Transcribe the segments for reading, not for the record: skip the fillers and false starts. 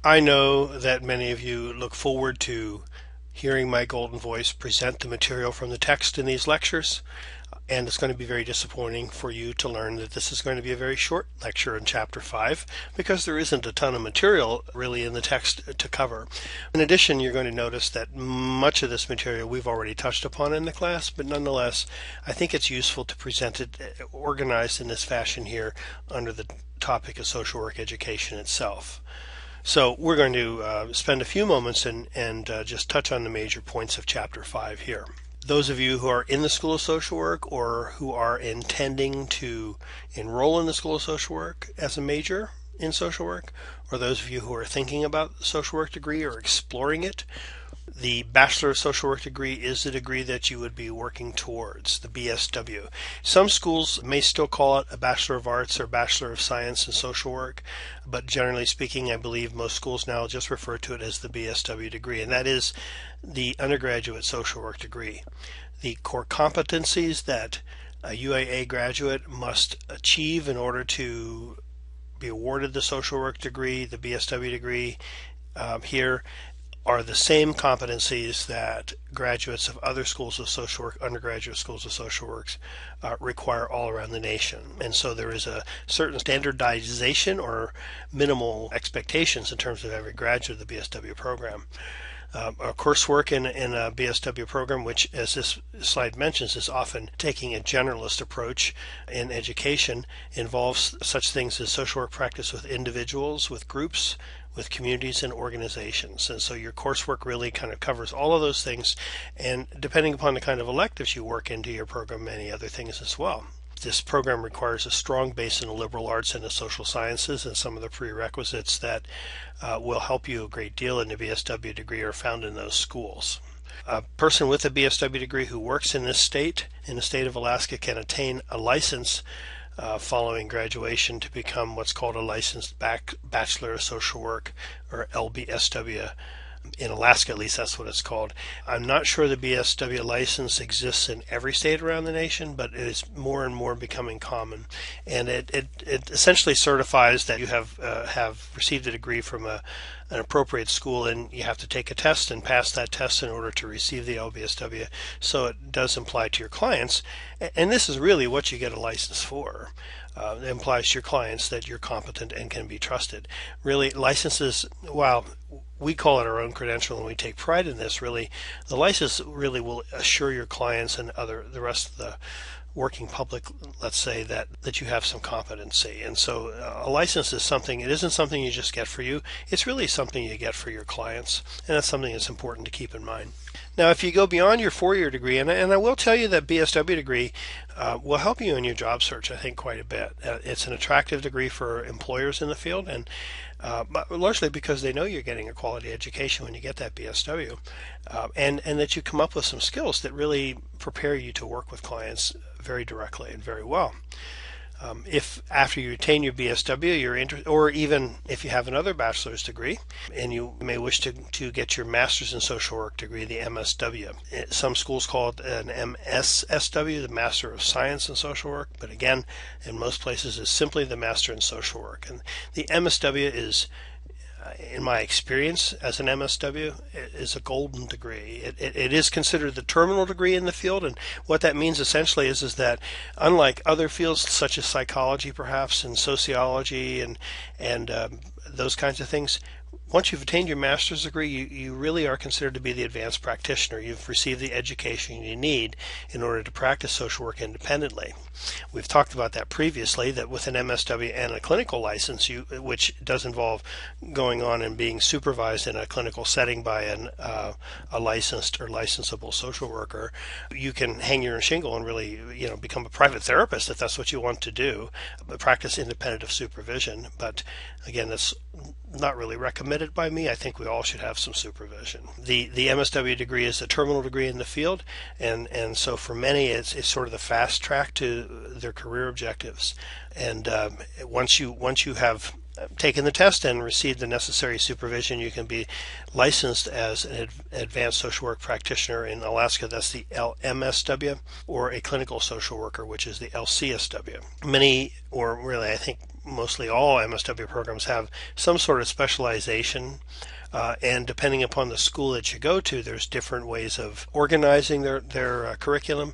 I know that many of you look forward to hearing my golden voice present the material from the text in these lectures, and it's going to be very disappointing for you to learn that this is going to be a very short lecture in Chapter 5 because there isn't a ton of material really in the text to cover. In addition, you're going to notice that much of this material we've already touched upon in the class, but nonetheless, I think it's useful to present it organized in this fashion here under the topic of social work education itself. So we're going to spend a few moments and just touch on the major points of Chapter 5 here. Those of you who are in the School of Social Work or who are intending to enroll in the School of Social Work as a major in social work, or those of you who are thinking about the social work degree or exploring it, the Bachelor of Social Work degree is the degree that you would be working towards, the BSW. Some schools may still call it a Bachelor of Arts or Bachelor of Science in Social Work, but generally speaking, I believe most schools now just refer to it as the BSW degree, and that is the undergraduate social work degree. The core competencies that a UAA graduate must achieve in order to be awarded the social work degree, the BSW degree, here are the same competencies that graduates of other schools of social work, undergraduate schools of social works, require all around the nation. And so there is a certain standardization or minimal expectations in terms of every graduate of the BSW program. Our coursework in a BSW program, which, as this slide mentions, is often taking a generalist approach in education, involves such things as social work practice with individuals, with groups, with communities and organizations. And so your coursework really kind of covers all of those things, and depending upon the kind of electives you work into your program, many other things as well. This program requires a strong base in the liberal arts and the social sciences, and some of the prerequisites that will help you a great deal in the BSW degree are found in those schools. A person with a BSW degree who works in this state, in the state of Alaska, can attain a license following graduation to become what's called a licensed Bachelor of Social Work, or LBSW. In Alaska, at least, that's what it's called. I'm not sure the BSW license exists in every state around the nation, but it is more and more becoming common. And it essentially certifies that you have received a degree from an appropriate school, and you have to take a test and pass that test in order to receive the LBSW. So it does imply to your clients, and this is really what you get a license for. It implies to your clients that you're competent and can be trusted. Really, licenses, while we call it our own credential and we take pride in this, really, the license really will assure your clients and the rest of the working public, let's say, that you have some competency. And so a license is something, it isn't something you just get for you, it's really something you get for your clients, and that's something that's important to keep in mind. Now, if you go beyond your four-year degree, and I will tell you that BSW degree will help you in your job search, I think, quite a bit. It's an attractive degree for employers in the field, and but largely because they know you're getting a quality education when you get that BSW, and that you come up with some skills that really prepare you to work with clients very directly and very well. If after you attain your BSW, or even if you have another bachelor's degree, and you may wish to get your master's in social work degree, the MSW. Some schools call it an MSSW, the Master of Science in Social Work, but again, in most places, it's simply the Master in Social Work. And the MSW is, in my experience as an MSW, is a golden degree. It is considered the terminal degree in the field, and what that means essentially is that unlike other fields such as psychology perhaps and sociology and those kinds of things, once you've attained your master's degree, you really are considered to be the advanced practitioner. You've received the education you need in order to practice social work independently. We've talked about that previously, that with an MSW and a clinical license, which does involve going on and being supervised in a clinical setting by a licensed or licensable social worker, you can hang your shingle and really become a private therapist if that's what you want to do, but practice independent of supervision. But again, that's not really recommended by me. I think we all should have some supervision. The MSW degree is a terminal degree in the field, and so for many it's sort of the fast track to their career objectives. And once you have taken the test and received the necessary supervision, you can be licensed as an advanced social work practitioner in Alaska. That's the LMSW, or a clinical social worker, which is the LCSW. Many, or really I think mostly all MSW programs have some sort of specialization. And depending upon the school that you go to, there's different ways of organizing their curriculum.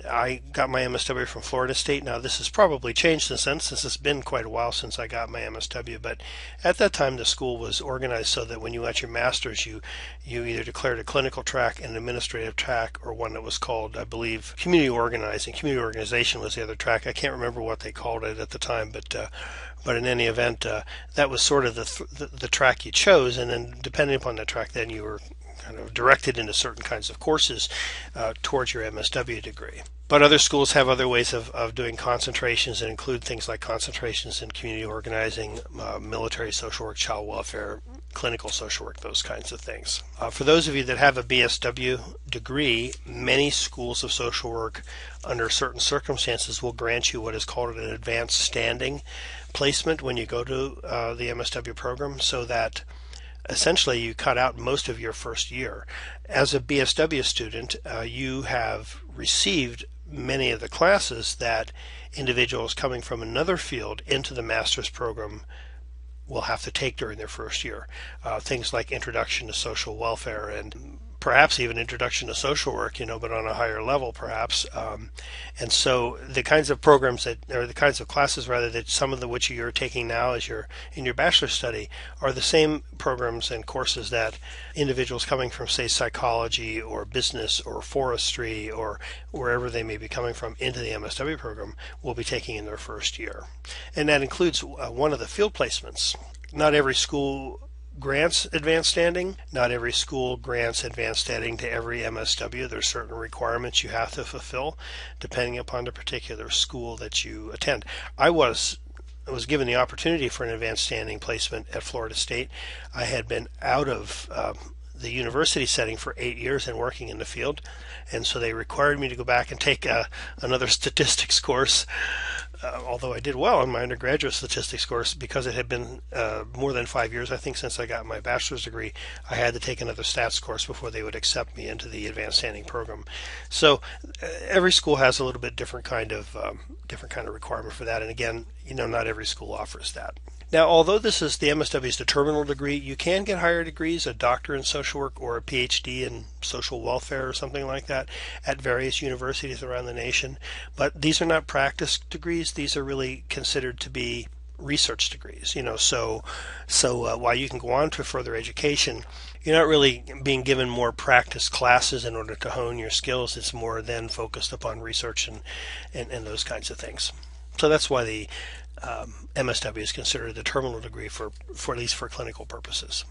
I got my MSW from Florida State. Now, this has probably changed since it's been quite a while since I got my MSW, but at that time the school was organized so that when you got your master's, you either declared a clinical track, an administrative track, or one that was called, I believe, community organizing. Community organization was the other track. I can't remember what they called it at the time, but in any event, that was sort of the track you chose, and then depending upon that track, then you were kind of directed into certain kinds of courses towards your MSW degree. But other schools have other ways of doing concentrations and include things like concentrations in community organizing, military social work, child welfare, clinical social work, those kinds of things. For those of you that have a BSW degree, many schools of social work under certain circumstances will grant you what is called an advanced standing placement when you go to the MSW program, so that essentially you cut out most of your first year. As a BSW student, you have received many of the classes that individuals coming from another field into the master's program will have to take during their first year. Things like introduction to social welfare and perhaps even introduction to social work, but on a higher level perhaps. And so the kinds of programs or the kinds of classes rather, that some of which you're taking now as in your bachelor's study are the same programs and courses that individuals coming from, say, psychology or business or forestry or wherever they may be coming from into the MSW program will be taking in their first year. And that includes one of the field placements. Not every school grants advanced standing. Not every school grants advanced standing to every MSW. There's certain requirements you have to fulfill depending upon the particular school that you attend. I was given the opportunity for an advanced standing placement at Florida State. I had been out of the university setting for 8 years and working in the field, and so they required me to go back and take another statistics course. Although I did well in my undergraduate statistics course, because it had been more than 5 years, I think, since I got my bachelor's degree, I had to take another stats course before they would accept me into the advanced standing program. So every school has a little bit different kind of requirement for that, and again, not every school offers that. Now, although this is the MSW is the terminal degree, you can get higher degrees, a doctor in social work or a PhD in social welfare or something like that at various universities around the nation. But these are not practice degrees. These are really considered to be research degrees. So while you can go on to further education, you're not really being given more practice classes in order to hone your skills. It's more then focused upon research and those kinds of things. So that's why the MSW is considered the terminal degree for at least for clinical purposes.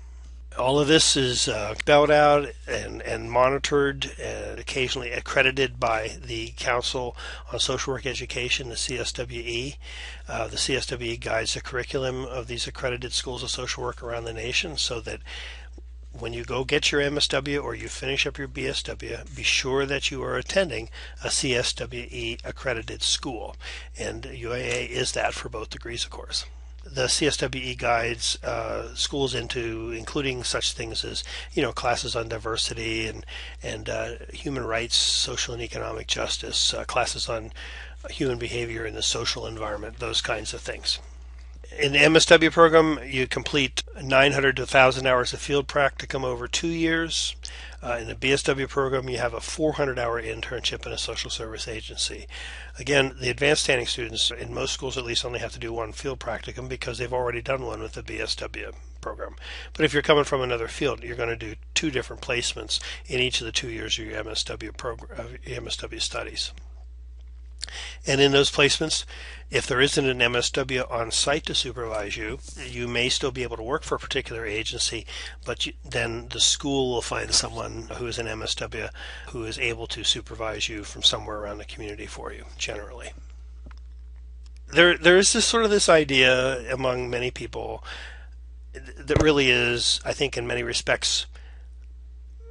All of this is spelled out and monitored and occasionally accredited by the Council on Social Work Education, the CSWE. The CSWE guides the curriculum of these accredited schools of social work around the nation, so that when you go get your MSW or you finish up your BSW, be sure that you are attending a CSWE accredited school. And UAA is that for both degrees, of course. The CSWE guides schools into including such things as, classes on diversity and human rights, social and economic justice, classes on human behavior in the social environment, those kinds of things. In the MSW program, you complete 900 to 1,000 hours of field practicum over 2 years. In the BSW program, you have a 400-hour internship in a social service agency. Again, the advanced standing students, in most schools at least, only have to do one field practicum because they've already done one with the BSW program. But if you're coming from another field, you're going to do 2 different placements in each of the 2 years of your MSW program, MSW studies. And in those placements, if there isn't an MSW on site to supervise you, you may still be able to work for a particular agency, but then the school will find someone who is an MSW who is able to supervise you from somewhere around the community for you, generally. There is this idea among many people that really is, I think, in many respects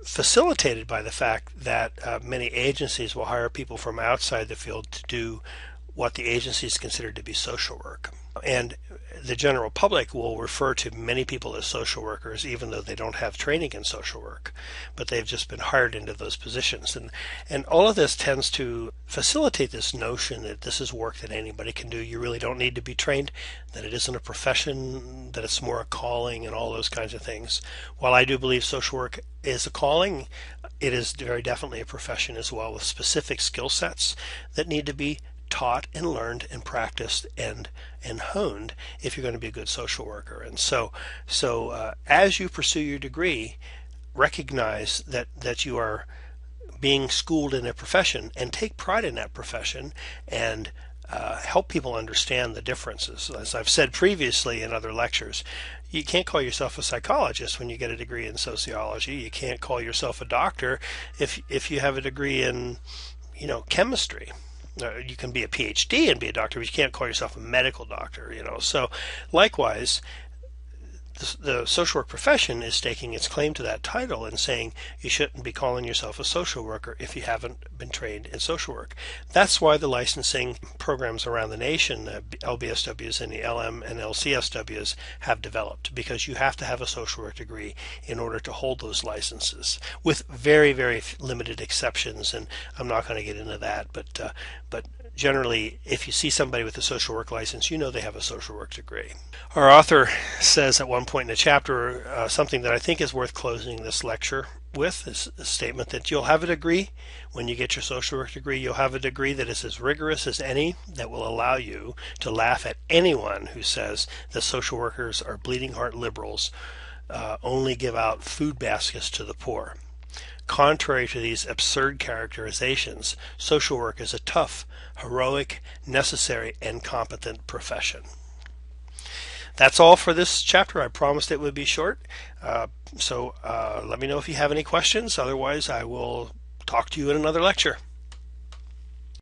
facilitated by the fact that many agencies will hire people from outside the field to do what the agencies consider to be social work. And the general public will refer to many people as social workers, even though they don't have training in social work, but they've just been hired into those positions. And all of this tends to facilitate this notion that this is work that anybody can do. You really don't need to be trained, that it isn't a profession, that it's more a calling and all those kinds of things. While I do believe social work is a calling, it is very definitely a profession as well, with specific skill sets that need to be taught and learned and practiced and honed if you're going to be a good social worker. And so as you pursue your degree, recognize that you are being schooled in a profession, and take pride in that profession, and help people understand the differences. As I've said previously in other lectures, you can't call yourself a psychologist when you get a degree in sociology. You can't call yourself a doctor if you have a degree in chemistry. You can be a PhD and be a doctor, but you can't call yourself a medical doctor. So likewise, the social work profession is staking its claim to that title and saying you shouldn't be calling yourself a social worker if you haven't been trained in social work. That's why the licensing programs around the nation, the LBSWs and the LM and LCSWs, have developed, because you have to have a social work degree in order to hold those licenses, with very, very limited exceptions, and I'm not going to get into that, but generally, if you see somebody with a social work license, you know they have a social work degree. Our author says at one point in the chapter something that I think is worth closing this lecture with, is a statement that you'll have a degree when you get your social work degree. You'll have a degree that is as rigorous as any, that will allow you to laugh at anyone who says that social workers are bleeding heart liberals, only give out food baskets to the poor. Contrary to these absurd characterizations, social work is a tough, heroic, necessary, and competent profession. That's all for this chapter. I promised it would be short. So let me know if you have any questions. Otherwise, I will talk to you in another lecture.